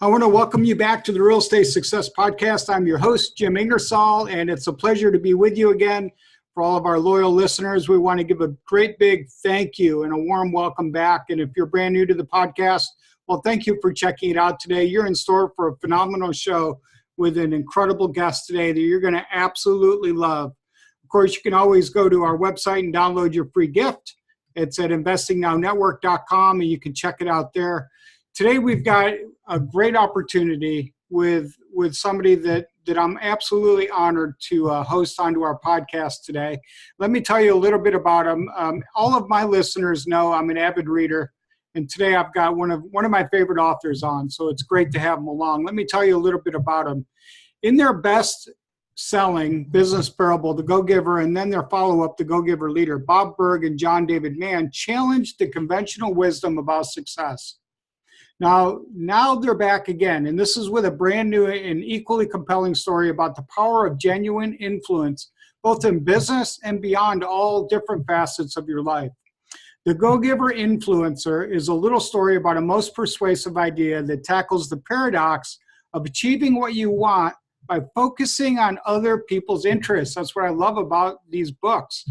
I want to welcome you back to the Real Estate Success Podcast. I'm your host, Jim Ingersoll, and it's a pleasure to be with you again. For all of our loyal listeners, we want to give a great big thank you and a warm welcome back. And if you're brand new to the podcast, well, thank you for checking it out today. You're in store for a phenomenal show with an incredible guest today that you're going to absolutely love. Of course, you can always go to our website and download your free gift. It's at investingnownetwork.com, and you can check it out there. Today, we've got a great opportunity with somebody that I'm absolutely honored to host onto our podcast today. Let me tell you a little bit about him. All of my listeners know I'm an avid reader, and today I've got one of my favorite authors on, so it's great to have him along. Let me tell you a little bit about him. In their best-selling business parable, The Go-Giver, and then their follow-up, The Go-Giver Leader, Bob Burg and John David Mann challenged the conventional wisdom about success. Now they're back again, and this is with a brand new and equally compelling story about the power of genuine influence, both in business and beyond all different facets of your life. The Go-Giver Influencer is a little story about a most persuasive idea that tackles the paradox of achieving what you want by focusing on other people's interests. That's what I love about these books.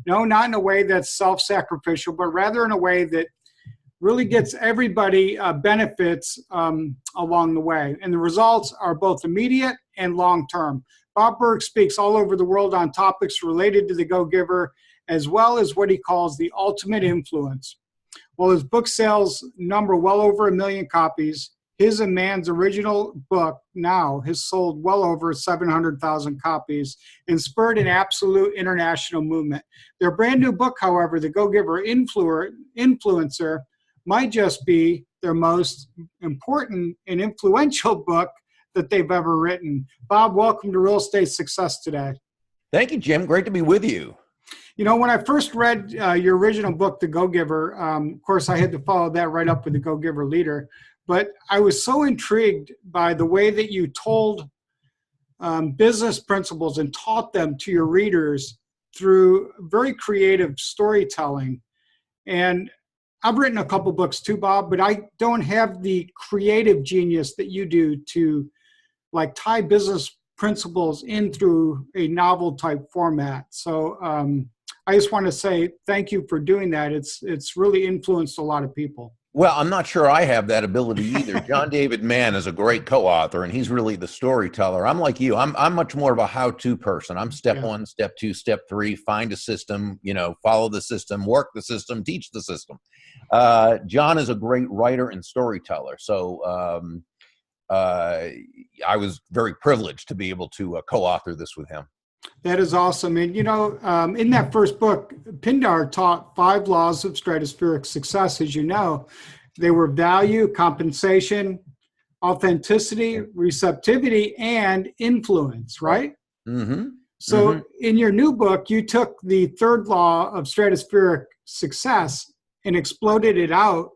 No, not in a way that's self-sacrificial, but rather in a way that really gets everybody benefits along the way. And the results are both immediate and long-term. Bob Burg speaks all over the world on topics related to the Go-Giver, as well as what he calls the ultimate influence. Well, his book sales number well over 1 million copies. His and Mann's original book now has sold well over 700,000 copies and spurred an absolute international movement. Their brand new book, however, The Go-Giver Influencer, might just be their most important and influential book that they've ever written. Bob, welcome to Real Estate Success today. Thank you, Jim. Great to be with you. You know, when I first read your original book, The Go-Giver, of course, I had to follow that right up with The Go-Giver Leader, but I was so intrigued by the way that you told business principles and taught them to your readers through very creative storytelling. And I've written a couple books too, Bob, but I don't have the creative genius that you do to like tie business principles in through a novel type format. So I just want to say thank you for doing that. It's really influenced a lot of people. Well, I'm not sure I have that ability either. John David Mann is a great co-author, and he's really the storyteller. I'm like you. I'm much more of a how-to person. I'm step one, step two, step three, find a system, follow the system, work the system, teach the system. John is a great writer and storyteller. So I was very privileged to be able to co-author this with him. That is awesome. And, in that first book, Pindar taught 5 laws of stratospheric success, as you know. They were value, compensation, authenticity, receptivity, and influence, right? Mm-hmm. So in your new book, you took the 3rd law of stratospheric success and exploded it out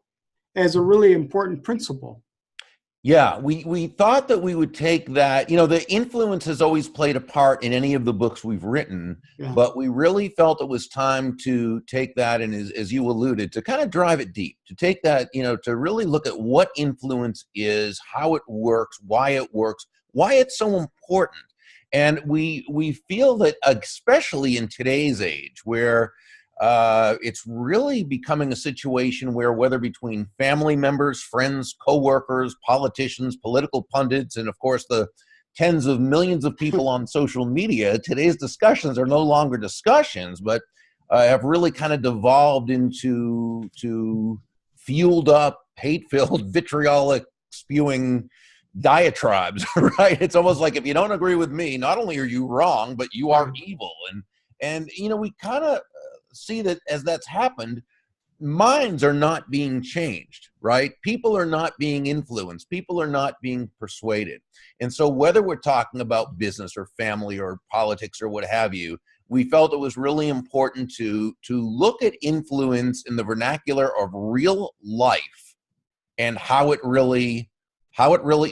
as a really important principle. Yeah, we thought that we would take that, the influence has always played a part in any of the books we've written, but we really felt it was time to take that and, as you alluded, to kind of drive it deep, to take that, to really look at what influence is, how it works, why it's so important. And we feel that, especially in today's age, where it's really becoming a situation where, whether between family members, friends, co-workers, politicians, political pundits, and of course the tens of millions of people on social media, today's discussions are no longer discussions, but have really kind of devolved into fueled up, hate-filled, vitriolic, spewing diatribes, right? It's almost like, if you don't agree with me, not only are you wrong, but you are evil. And we kind of see that as that's happened, minds are not being changed, right? People are not being influenced. People are not being persuaded. And so whether we're talking about business or family or politics or what have you, we felt it was really important to look at influence in the vernacular of real life and how it really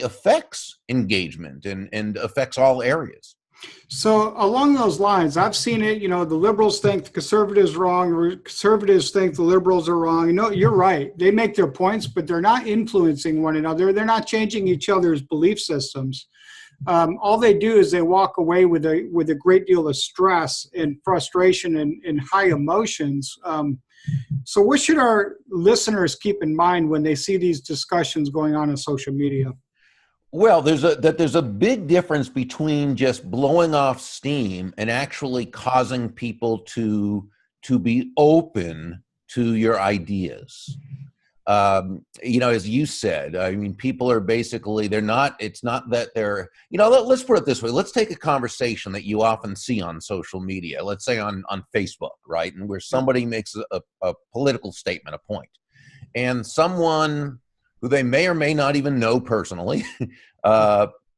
affects engagement and affects all areas. So along those lines, I've seen it, the liberals think the conservatives are wrong, or conservatives think the liberals are wrong. No, you're right. They make their points, but they're not influencing one another. They're not changing each other's belief systems. All they do is they walk away with a great deal of stress and frustration and high emotions. So what should our listeners keep in mind when they see these discussions going on social media? Well, there's a big difference between just blowing off steam and actually causing people to be open to your ideas. As you said, I mean, people are basically, it's not that they're, let's put it this way. Let's take a conversation that you often see on social media, let's say on Facebook, right? And where somebody makes a political statement, a point, and someone who they may or may not even know personally,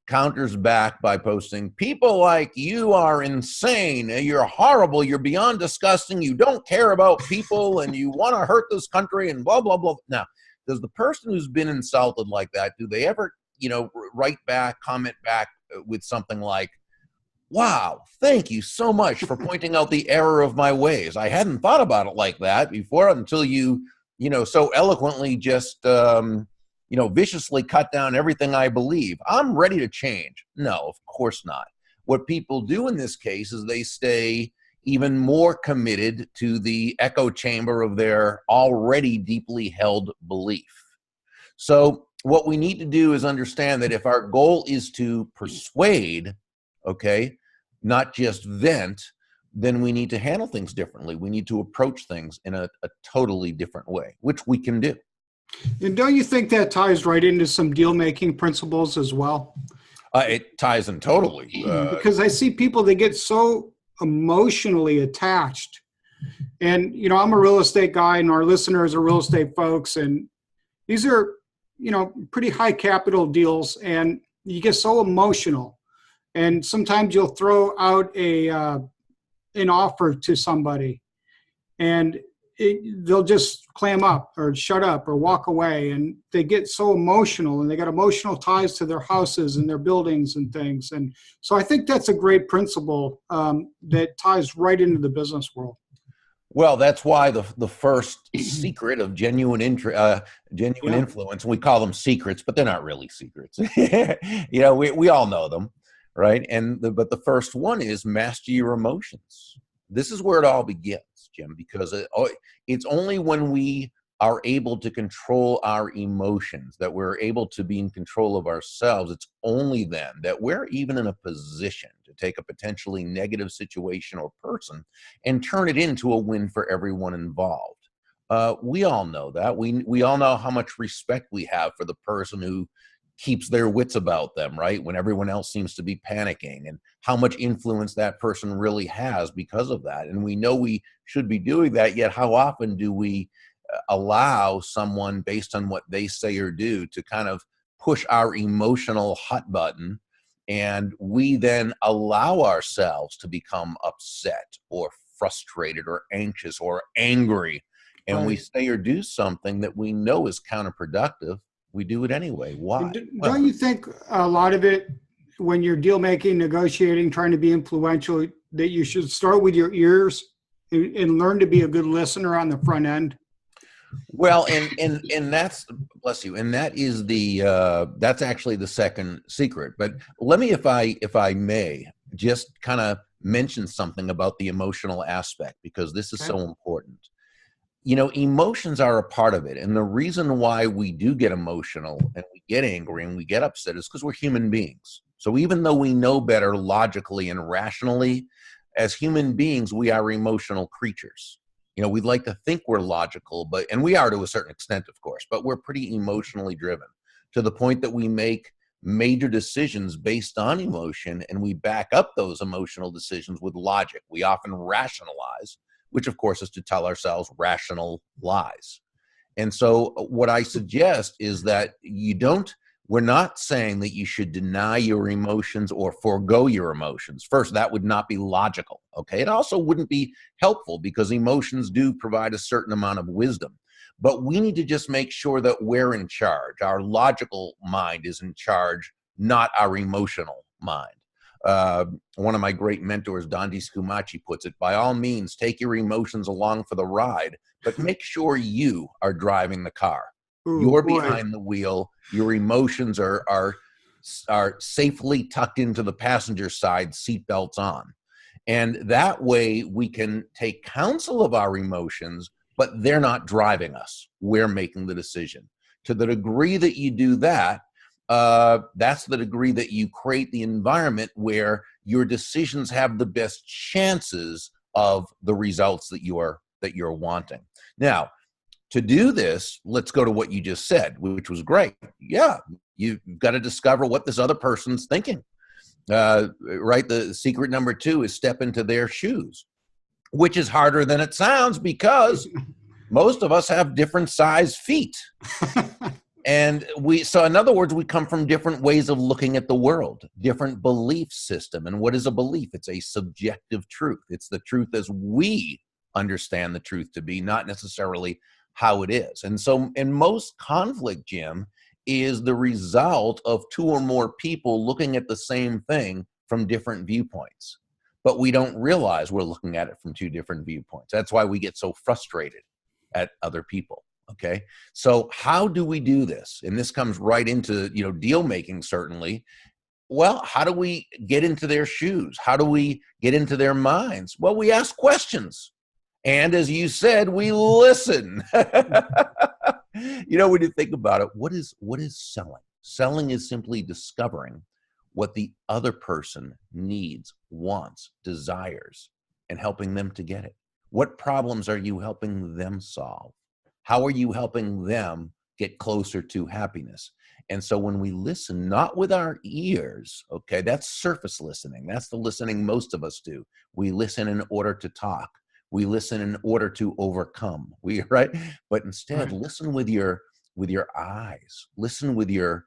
counters back by posting, people like you are insane, you're horrible, you're beyond disgusting, you don't care about people, and you want to hurt this country, and blah, blah, blah. Now, does the person who's been insulted like that, do they ever, write back, comment back with something like, wow, thank you so much for pointing out the error of my ways. I hadn't thought about it like that before until you so eloquently just, viciously cut down everything I believe. I'm ready to change. No, of course not. What people do in this case is they stay even more committed to the echo chamber of their already deeply held belief. So what we need to do is understand that if our goal is to persuade, okay, not just vent, then we need to handle things differently. We need to approach things in a totally different way, which we can do. And don't you think that ties right into some deal-making principles as well? It ties in totally. Because I see people, they get so emotionally attached. And, I'm a real estate guy and our listeners are real estate folks. And these are, pretty high capital deals. And you get so emotional. And sometimes you'll throw out an offer to somebody and they'll just clam up or shut up or walk away, and they get so emotional, and they got emotional ties to their houses and their buildings and things. And so I think that's a great principle that ties right into the business world. Well, that's why the first secret of genuine influence, we call them secrets, but they're not really secrets. We all know them, right? But the first one is master your emotions. This is where it all begins, Jim, because it's only when we are able to control our emotions, that we're able to be in control of ourselves. It's only then that we're even in a position to take a potentially negative situation or person and turn it into a win for everyone involved. We all know that. We all know how much respect we have for the person who keeps their wits about them, right? When everyone else seems to be panicking, and how much influence that person really has because of that. And we know we should be doing that, yet how often do we allow someone based on what they say or do to kind of push our emotional hot button, and we then allow ourselves to become upset or frustrated or anxious or angry, and Right. we say or do something that we know is counterproductive. We do it anyway. Why? Don't you think a lot of it, when you're deal making, negotiating, trying to be influential, that you should start with your ears and learn to be a good listener on the front end? Well, and that's, bless you, and that is that's actually the second secret. But let me, if I may, just kind of mention something about the emotional aspect, because this is so important. Emotions are a part of it. And the reason why we do get emotional and we get angry and we get upset is because we're human beings. So even though we know better logically and rationally, as human beings, we are emotional creatures. We'd like to think we're logical, and we are to a certain extent, of course, but we're pretty emotionally driven to the point that we make major decisions based on emotion, and we back up those emotional decisions with logic. We often rationalize, which of course is to tell ourselves rational lies. And so what I suggest is that we're not saying that you should deny your emotions or forego your emotions. First, that would not be logical, okay? It also wouldn't be helpful, because emotions do provide a certain amount of wisdom. But we need to just make sure that we're in charge. Our logical mind is in charge, not our emotional mind. One of my great mentors, Dondi Scumaci, puts it, by all means, take your emotions along for the ride, but make sure you are driving the car. Ooh, You're boy. behind the wheel. Your emotions are safely tucked into the passenger side, seatbelts on. And that way we can take counsel of our emotions, but they're not driving us. We're making the decision. To the degree that you do that, that's the degree that you create the environment where your decisions have the best chances of the results that you're wanting. Now, to do this, let's go to what you just said, which was great. Yeah, you've got to discover what this other person's thinking. Right? The secret number 2 is step into their shoes, which is harder than it sounds because most of us have different size feet. And so in other words, we come from different ways of looking at the world, different belief system. And what is a belief? It's a subjective truth. It's the truth as we understand the truth to be, not necessarily how it is. And so in most conflict, Jim, is the result of 2 or more people looking at the same thing from different viewpoints. But we don't realize we're looking at it from 2 different viewpoints. That's why we get so frustrated at other people. Okay. So how do we do this? And this comes right into, deal making, certainly. Well, how do we get into their shoes? How do we get into their minds? Well, we ask questions. And as you said, we listen. When you think about it, what is selling? Selling is simply discovering what the other person needs, wants, desires, and helping them to get it. What problems are you helping them solve? How are you helping them get closer to happiness? And so when we listen, not with our ears, okay, that's surface listening. That's the listening most of us do. We listen in order to talk. We listen in order to overcome. Right? But instead, listen with your eyes. Listen with your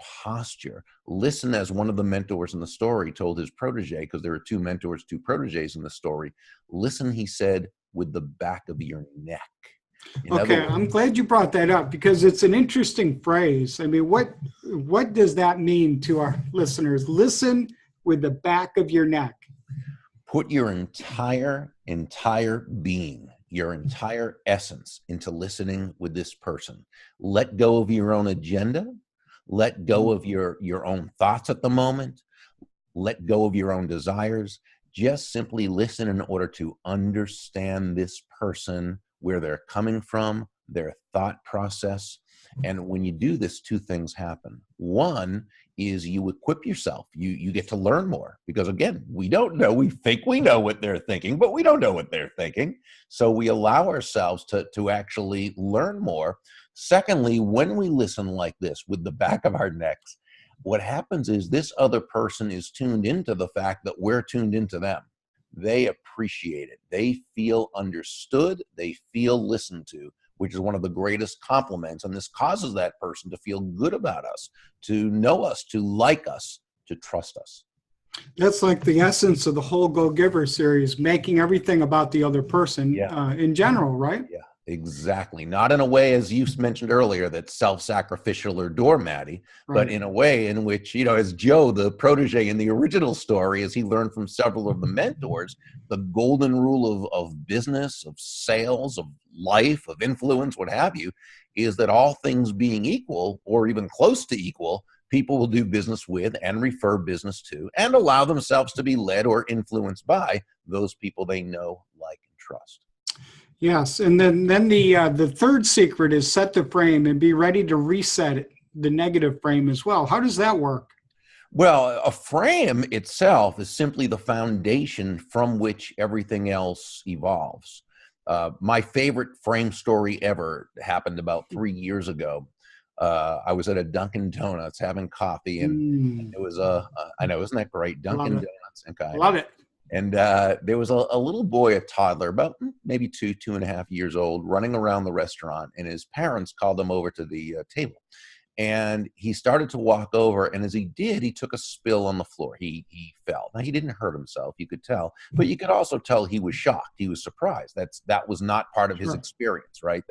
posture. Listen, as one of the mentors in the story told his protege, because there were 2 mentors, 2 proteges in the story. Listen, he said, with the back of your neck. Okay, I'm glad you brought that up because it's an interesting phrase. I mean, what does that mean to our listeners? Listen with the back of your neck. Put your entire being, your entire essence into listening with this person. Let go of your own agenda. Let go of your own thoughts at the moment. Let go of your own desires. Just simply listen in order to understand this person, where they're coming from, their thought process. And when you do this, 2 things happen. One is you equip yourself. You get to learn more because, again, we don't know. We think we know what they're thinking, but we don't know what they're thinking. So we allow ourselves to actually learn more. Secondly, when we listen like this with the back of our necks, what happens is this other person is tuned into the fact that we're tuned into them. They appreciate it. They feel understood. They feel listened to, which is one of the greatest compliments. And this causes that person to feel good about us, to know us, to like us, to trust us. That's like the essence of the whole Go Giver series, making everything about the other person in general, right? Yeah, exactly. Not in a way, as you mentioned earlier, that's self-sacrificial or doormatty, but in a way in which, as Joe, the protege in the original story, as he learned from several of the mentors, the golden rule of business, of sales, of life, of influence, what have you, is that all things being equal or even close to equal, people will do business with and refer business to and allow themselves to be led or influenced by those people they know, like, and trust. Yes, and then the third secret is set the frame and be ready to reset the negative frame as well. How does that work? Well, a frame itself is simply the foundation from which everything else evolves. My favorite frame story ever happened about 3 years ago. I was at a Dunkin' Donuts having coffee, and it was I know, isn't that great? Dunkin' Donuts. Okay. Love it. And there was a little boy, a toddler, about maybe 2.5 years old, running around the restaurant, and his parents called him over to the table. And he started to walk over, and as he did, he took a spill on the floor. He fell. Now, he didn't hurt himself, you could tell, but you could also tell he was shocked. He was surprised. That was not part of his experience, right?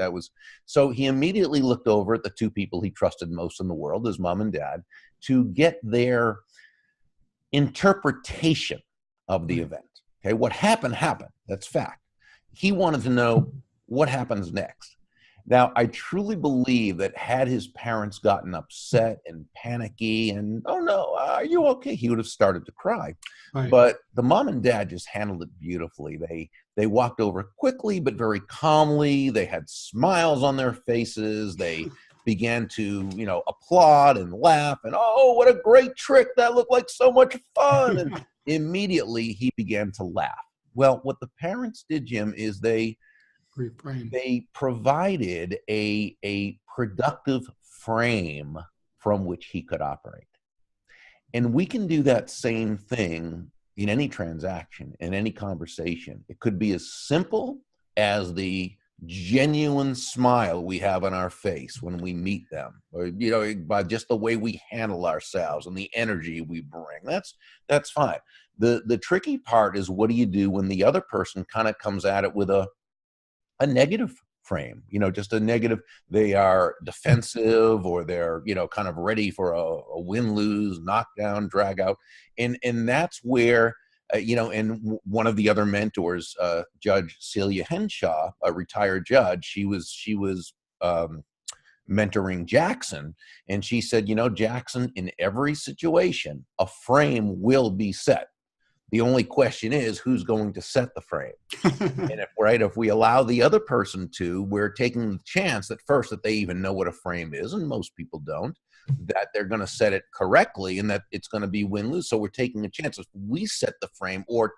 So he immediately looked over at the 2 people he trusted most in the world, his mom and dad, to get their interpretation of the event. Okay, what happened, happened. That's fact. He wanted to know what happens next. Now, I truly believe that had his parents gotten upset and panicky and, oh no, are you okay? He would have started to cry. Right. But the mom and dad just handled it beautifully. They walked over quickly, but very calmly. They had smiles on their faces. They began to, applaud and laugh and, oh, what a great trick. That looked like so much fun. And immediately he began to laugh. Well, what the parents did, Jim, is they provided a productive frame from which he could operate. And we can do that same thing in any transaction, in any conversation. It could be as simple as the genuine smile we have on our face when we meet them, or by just the way we handle ourselves and the energy we bring. That's fine. The tricky part is, what do you do when the other person kind of comes at it with a negative frame, just a negative? They are defensive, or they're, kind of ready for a win-lose, knockdown, drag out. And that's where, and one of the other mentors, Judge Celia Henshaw, a retired judge, she was mentoring Jackson. And she said, Jackson, in every situation, a frame will be set. The only question is, who's going to set the frame? And if we allow the other person to, we're taking the chance that first that they even know what a frame is, and most people don't, that they're going to set it correctly and that it's going to be win-lose. So we're taking a chance. If we set the frame or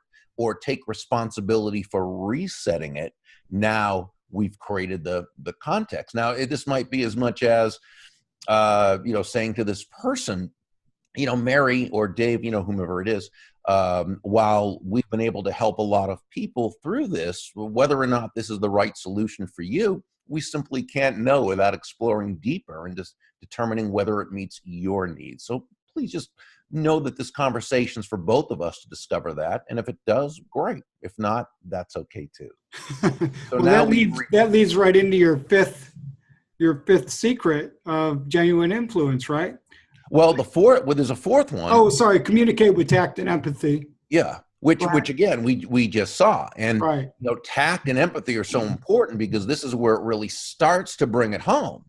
take responsibility for resetting it, now we've created the context. Now, this might be as much as, saying to this person, Mary or Dave, whomever it is, while we've been able to help a lot of people through this, whether or not this is the right solution for you, we simply can't know without exploring deeper and just determining whether it meets your needs. So please just know that this conversation is for both of us to discover that. And if it does, great. If not, that's okay too. So well, that leads right into your fifth secret of genuine influence, right? Well, there's a fourth one. Oh, sorry. Communicate with tact and empathy. Yeah. Which again, we just saw. And, right. Tact and empathy are so important because this is where it really starts to bring it home.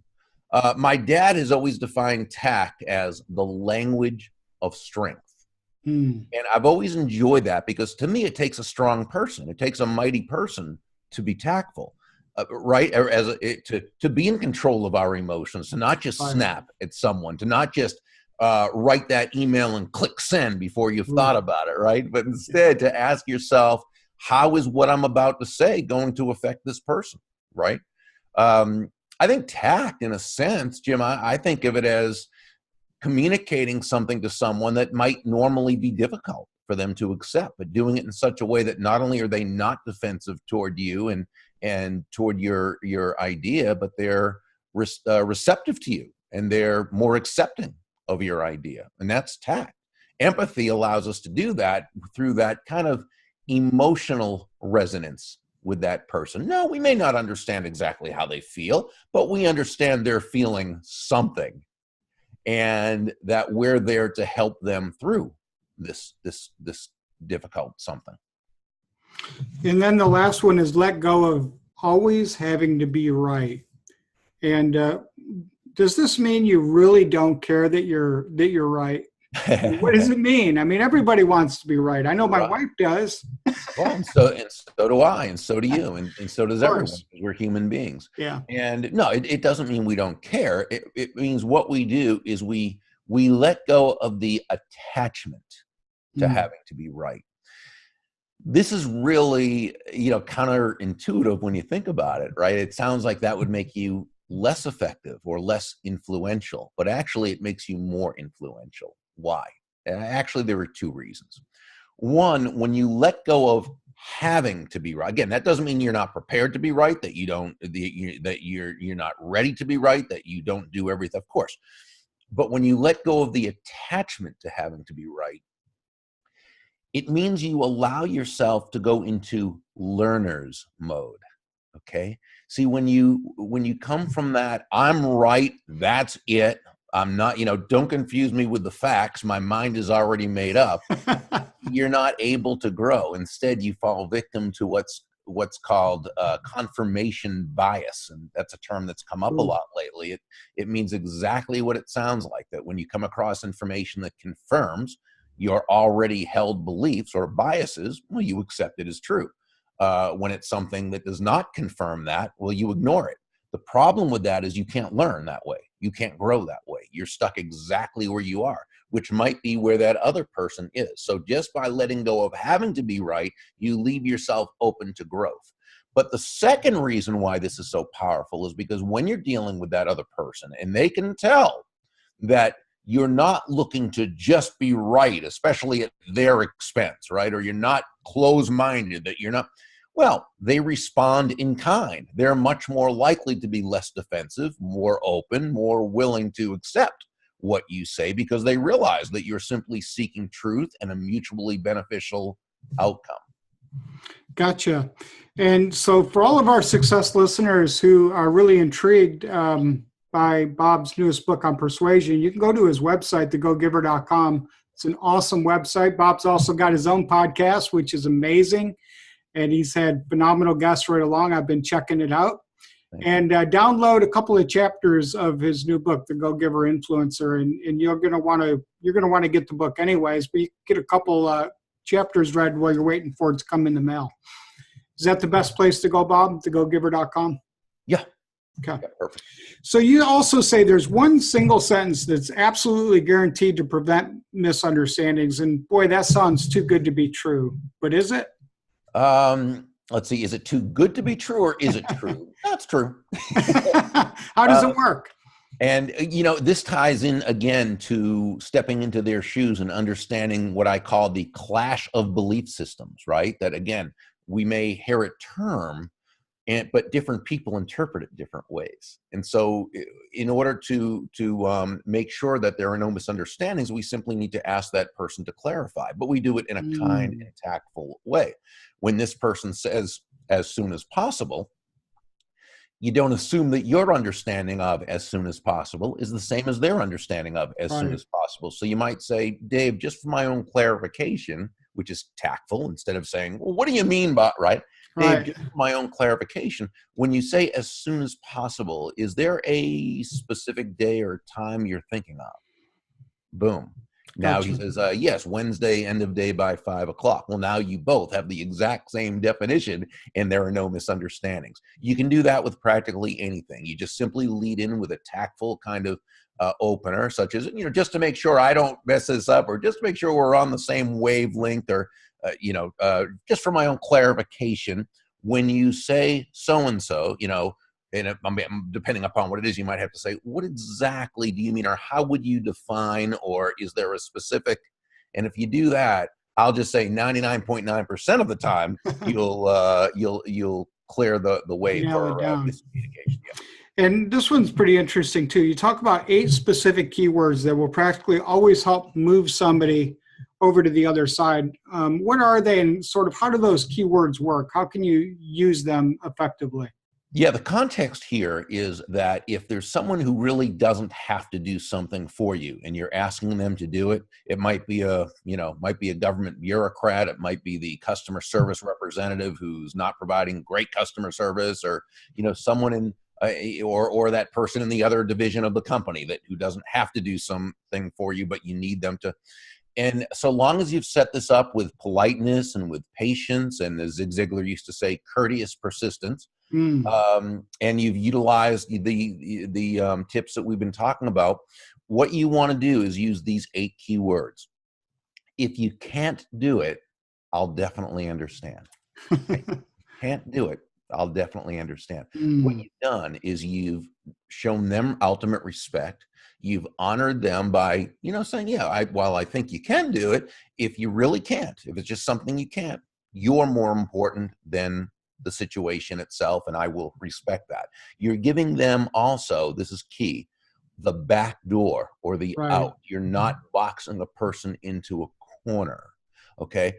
My dad has always defined tact as the language of strength. And I've always enjoyed that because to me, it takes a strong person. It takes a mighty person to be tactful. Right? To be in control of our emotions, to not just snap at someone, to not just write that email and click send before you've thought about it, right? But instead to ask yourself, how is what I'm about to say going to affect this person, right? I think tact, in a sense, Jim, I think of it as communicating something to someone that might normally be difficult for them to accept, but doing it in such a way that not only are they not defensive toward you and toward your idea, but they're receptive to you and they're more accepting of your idea. And that's tact. Empathy allows us to do that through that kind of emotional resonance with that person. No, we may not understand exactly how they feel, but we understand they're feeling something and that we're there to help them through this difficult something. And then the last one is let go of always having to be right. And does this mean you really don't care that you're right? What does it mean? I mean, everybody wants to be right. I know my wife does. Well, and so do I, and so do you, and so does everyone, because we're human beings. Yeah. And no, it doesn't mean we don't care. It means what we do is we let go of the attachment to having to be right. This is really, counterintuitive when you think about it, right? It sounds like that would make you less effective or less influential, but actually it makes you more influential. Why? Actually, there are two reasons. One, when you let go of having to be right, again, that doesn't mean you're not prepared to be right, that you're not ready to be right, that you don't do everything, of course. But when you let go of the attachment to having to be right, it means you allow yourself to go into learner's mode. Okay. See, when you come from that, I'm right, that's it, I'm not, don't confuse me with the facts. My mind is already made up. You're not able to grow. Instead, you fall victim to what's called confirmation bias. And that's a term that's come up a lot lately. It means exactly what it sounds like, that when you come across information that confirms your already held beliefs or biases, well, you accept it as true. When it's something that does not confirm that, well, you ignore it. The problem with that is you can't learn that way. You can't grow that way. You're stuck exactly where you are, which might be where that other person is. So just by letting go of having to be right, you leave yourself open to growth. But the second reason why this is so powerful is because when you're dealing with that other person and they can tell that you're not looking to just be right, especially at their expense, right? Or you're not closed-minded, that you're not, well, they respond in kind. They're much more likely to be less defensive, more open, more willing to accept what you say because they realize that you're simply seeking truth and a mutually beneficial outcome. Gotcha. And so for all of our success listeners who are really intrigued by Bob's newest book on persuasion, you can go to his website, thegogiver.com. It's an awesome website. Bob's also got his own podcast, which is amazing. And he's had phenomenal guests right along. I've been checking it out. And download a couple of chapters of his new book, The Go-Giver Influencer, and you're gonna want to get the book anyways. But you get a couple chapters read while you're waiting for it to come in the mail. Is that the best place to go, Bob? TheGoGiver.com? Yeah. Okay. Yeah, perfect. So you also say there's one single sentence that's absolutely guaranteed to prevent misunderstandings, and boy, that sounds too good to be true. But is it? Let's see. Is it too good to be true, or is it true? That's true. How does it work? And, this ties in again to stepping into their shoes and understanding what I call the clash of belief systems, right? That, again, we may hear a term, but different people interpret it different ways. And so in order to make sure that there are no misunderstandings, we simply need to ask that person to clarify. But we do it in a kind and tactful way. When this person says, as soon as possible, you don't assume that your understanding of as soon as possible is the same as their understanding of as soon as possible. So you might say, Dave, just for my own clarification, which is tactful, instead of saying, well, what do you mean by, right? Dave, just for my own clarification, when you say as soon as possible, is there a specific day or time you're thinking of? Boom. Now he says, yes, Wednesday, end of day by 5 o'clock. Well, now you both have the exact same definition and there are no misunderstandings. You can do that with practically anything. You just simply lead in with a tactful kind of opener, such as, just to make sure I don't mess this up, or just to make sure we're on the same wavelength, or, just for my own clarification, when you say so-and-so, and depending upon what it is, you might have to say, what exactly do you mean, or how would you define, or is there a specific? And if you do that, I'll just say 99.9% of the time, you'll clear the way for miscommunication. Yeah. And this one's pretty interesting too. You talk about 8 specific keywords that will practically always help move somebody over to the other side. What are they, and sort of how do those keywords work? How can you use them effectively? Yeah, the context here is that if there's someone who really doesn't have to do something for you and you're asking them to do it, it might be a government bureaucrat, it might be the customer service representative who's not providing great customer service, or someone in or that person in the other division of the company who doesn't have to do something for you, but you need them to. And so long as you've set this up with politeness and with patience, and as Zig Ziglar used to say, courteous persistence, and you've utilized the tips that we've been talking about, what you want to do is use these 8 keywords. If you can't do it, I'll definitely understand. Can't do it, I'll definitely understand. What you've done is you've shown them ultimate respect. You've honored them by, saying, yeah, while I think you can do it, if you really can't, if it's just something you can't, you're more important than the situation itself, and I will respect that. You're giving them also, this is key, the back door or the out. You're not boxing a person into a corner. Okay,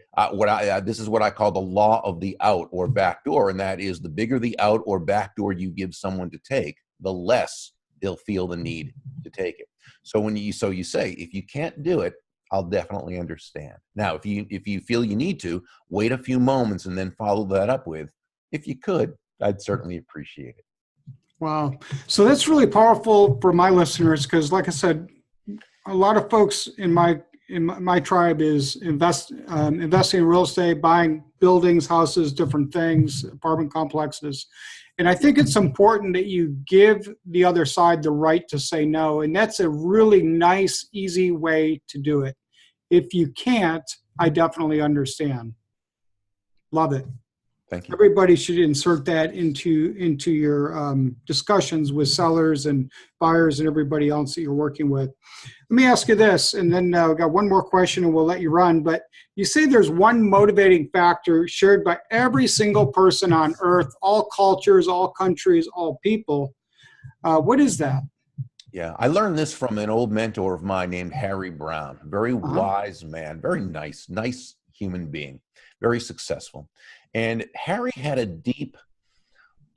this is what I call the law of the out or back door, and that is the bigger the out or back door you give someone to take, the less they'll feel the need to take it. So so you say, if you can't do it, I'll definitely understand. Now, if you feel you need to, wait a few moments and then follow that up with, if you could, I'd certainly appreciate it. Wow. So that's really powerful for my listeners because, like I said, a lot of folks in my tribe is investing in real estate, buying buildings, houses, different things, apartment complexes. And I think it's important that you give the other side the right to say no. And that's a really nice, easy way to do it. If you can't, I definitely understand. Love it. Thank you. Everybody should insert that into your discussions with sellers and buyers and everybody else that you're working with. Let me ask you this, and then I've got one more question and we'll let you run. But you say there's one motivating factor shared by every single person on earth, all cultures, all countries, all people. What is that? Yeah, I learned this from an old mentor of mine named Harry Brown. Very wise man, very nice human being, very successful. And Harry had a deep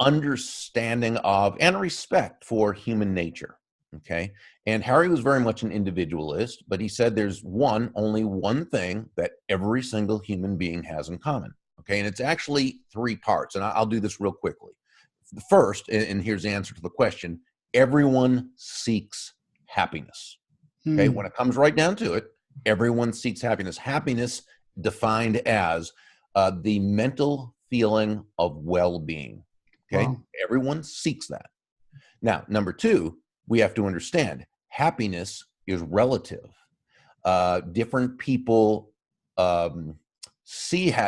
understanding of and respect for human nature. Okay. And Harry was very much an individualist, but he said there's only one thing that every single human being has in common. Okay. And it's actually three parts. And I'll do this real quickly. The first, and here's the answer to the question, everyone seeks happiness. Okay. When it comes right down to it, everyone seeks happiness. Happiness defined as the mental feeling of well-being. Okay. Wow. Everyone seeks that. Now, number two, we have to understand happiness is relative. Different people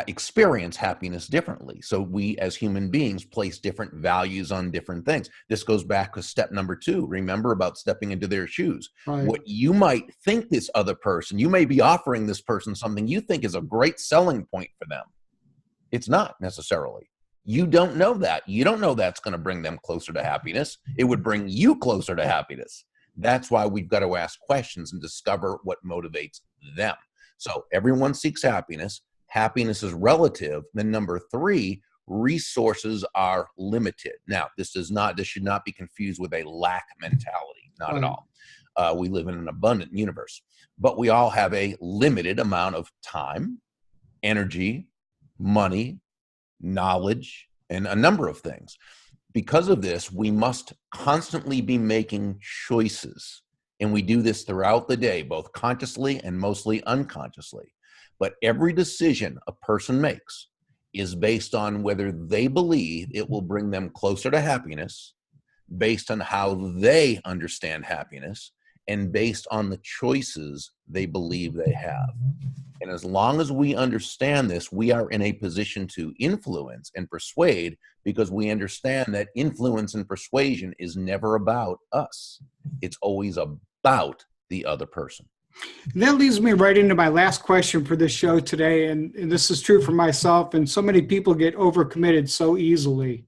experience happiness differently. So we as human beings place different values on different things. This goes back to step number two. Remember about stepping into their shoes. Right. What you might think this other person, you may be offering this person something you think is a great selling point for them. It's not necessarily. You don't know that. You don't know that's going to bring them closer to happiness. It would bring you closer to happiness. That's why we've got to ask questions and discover what motivates them. So everyone seeks happiness. Happiness is relative. Then number three, resources are limited. Now, this should not be confused with a lack mentality. Not at all. We live in an abundant universe, but we all have a limited amount of time, energy, money, knowledge, and a number of things. Because of this, we must constantly be making choices. And we do this throughout the day, both consciously and mostly unconsciously. But every decision a person makes is based on whether they believe it will bring them closer to happiness, based on how they understand happiness, and based on the choices they believe they have. And as long as we understand this, we are in a position to influence and persuade, because we understand that influence and persuasion is never about us. It's always about the other person. And that leads me right into my last question for this show today. And this is true for myself. And so many people get overcommitted so easily.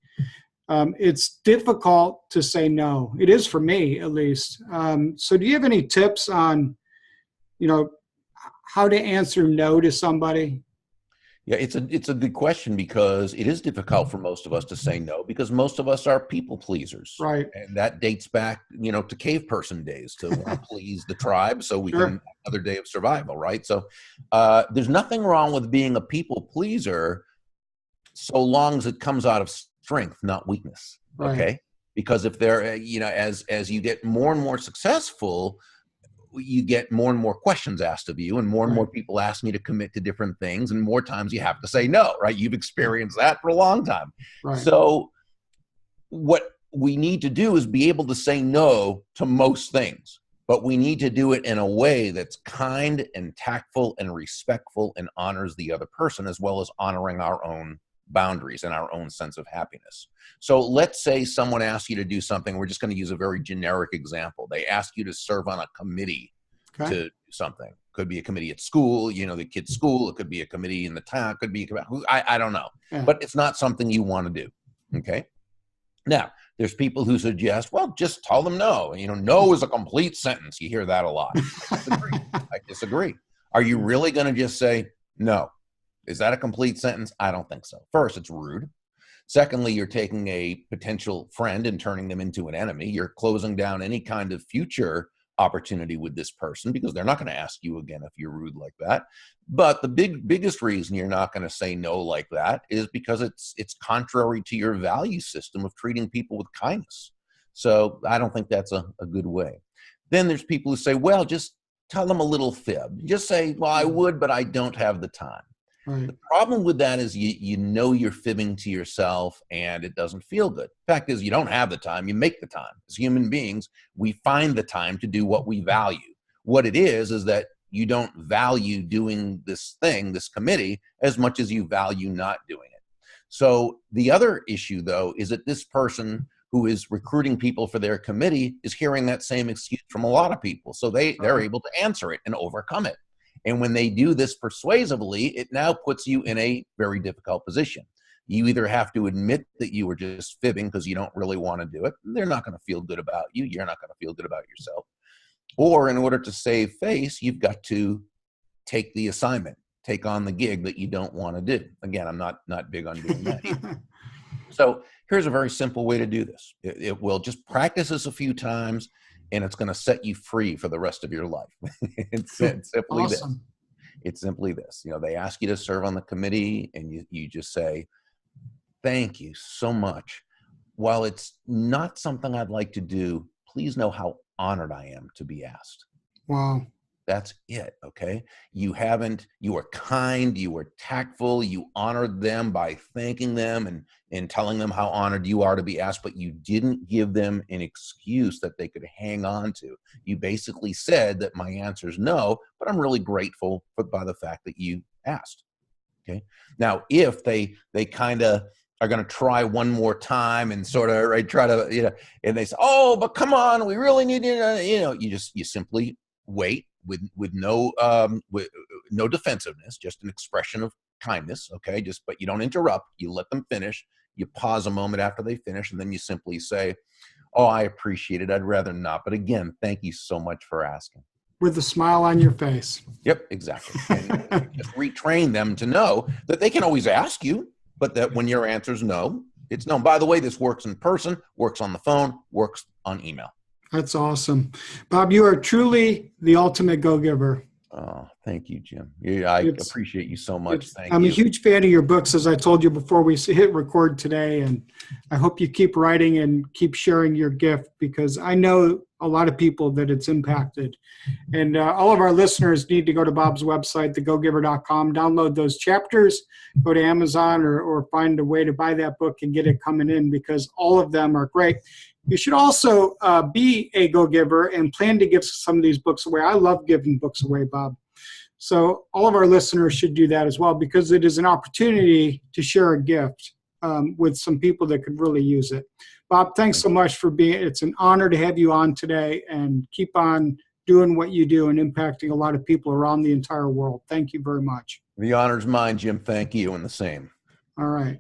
It's difficult to say no. It is for me, at least. So do you have any tips on, how to answer no to somebody? Yeah, it's a good question, because it is difficult for most of us to say no, because most of us are people pleasers. Right. And that dates back, to cave person days, to want to please the tribe so we can have another day of survival, right? So there's nothing wrong with being a people pleaser so long as it comes out of strength, not weakness. Right. Okay? Because if they're, as you get more and more successful, you get more and more questions asked of you, and more people ask me to commit to different things, and more times you have to say no, right? You've experienced that for a long time. Right. So what we need to do is be able to say no to most things, but we need to do it in a way that's kind and tactful and respectful and honors the other person, as well as honoring our own boundaries and our own sense of happiness. So let's say someone asks you to do something. We're just going to use a very generic example. They ask you to serve on a committee to do something. Could be a committee at school, the kid's school. It could be a committee in the town. It could be, I don't know. Yeah. But it's not something you want to do. Okay. Now, there's people who suggest, well, just tell them no. No is a complete sentence. You hear that a lot. I disagree. Are you really going to just say no? Is that a complete sentence? I don't think so. First, it's rude. Secondly, you're taking a potential friend and turning them into an enemy. You're closing down any kind of future opportunity with this person because they're not going to ask you again if you're rude like that. But the biggest reason you're not going to say no like that is because it's contrary to your value system of treating people with kindness. So I don't think that's a good way. Then there's people who say, well, just tell them a little fib. Just say, well, I would, but I don't have the time. Right. The problem with that is you know you're fibbing to yourself and it doesn't feel good. The fact is you don't have the time, you make the time. As human beings, we find the time to do what we value. What it is that you don't value doing this thing, this committee, as much as you value not doing it. So the other issue, though, is that this person who is recruiting people for their committee is hearing that same excuse from a lot of people. So they're able to answer it and overcome it. And when they do this persuasively, it now puts you in a very difficult position. You either have to admit that you were just fibbing because you don't really want to do it. They're not going to feel good about you. You're not going to feel good about yourself. Or in order to save face, you've got to take the assignment, take on the gig that you don't want to do. Again, I'm not big on doing that either. So here's a very simple way to do this. It will just practice this a few times, and it's going to set you free for the rest of your life. It's simply awesome. This. It's simply this. You know, they ask you to serve on the committee, and you just say, thank you so much. While it's not something I'd like to do, please know how honored I am to be asked. Wow. That's it, okay? You were kind, you were tactful, you honored them by thanking them and telling them how honored you are to be asked, but you didn't give them an excuse that they could hang on to. You basically said that my answer is no, but I'm really grateful by the fact that you asked, okay? Now, if they kind of are going to try one more time and sort of try to, and they say, oh, but come on, we really need you, you simply wait. With no defensiveness, just an expression of kindness, okay? But you don't interrupt. You let them finish. You pause a moment after they finish, and then you simply say, oh, I appreciate it. I'd rather not. But again, thank you so much for asking. With a smile on your face. Yep, exactly. And just retrain them to know that they can always ask you, but that when your answer is no, it's no. By the way, this works in person, works on the phone, works on email. That's awesome. Bob, you are truly the ultimate go-giver. Oh, thank you, Jim. I appreciate you so much. I'm a huge fan of your books, as I told you before we hit record today, and I hope you keep writing and keep sharing your gift, because I know a lot of people that it's impacted. And all of our listeners need to go to Bob's website, thegogiver.com, download those chapters, go to Amazon or find a way to buy that book and get it coming in, because all of them are great. You should also be a go-giver and plan to give some of these books away. I love giving books away, Bob. So all of our listeners should do that as well, because it is an opportunity to share a gift with some people that could really use it. Bob, thanks so much for being. It's an honor to have you on today, and keep on doing what you do and impacting a lot of people around the entire world. Thank you very much. The honor's mine, Jim. Thank you, and the same. All right.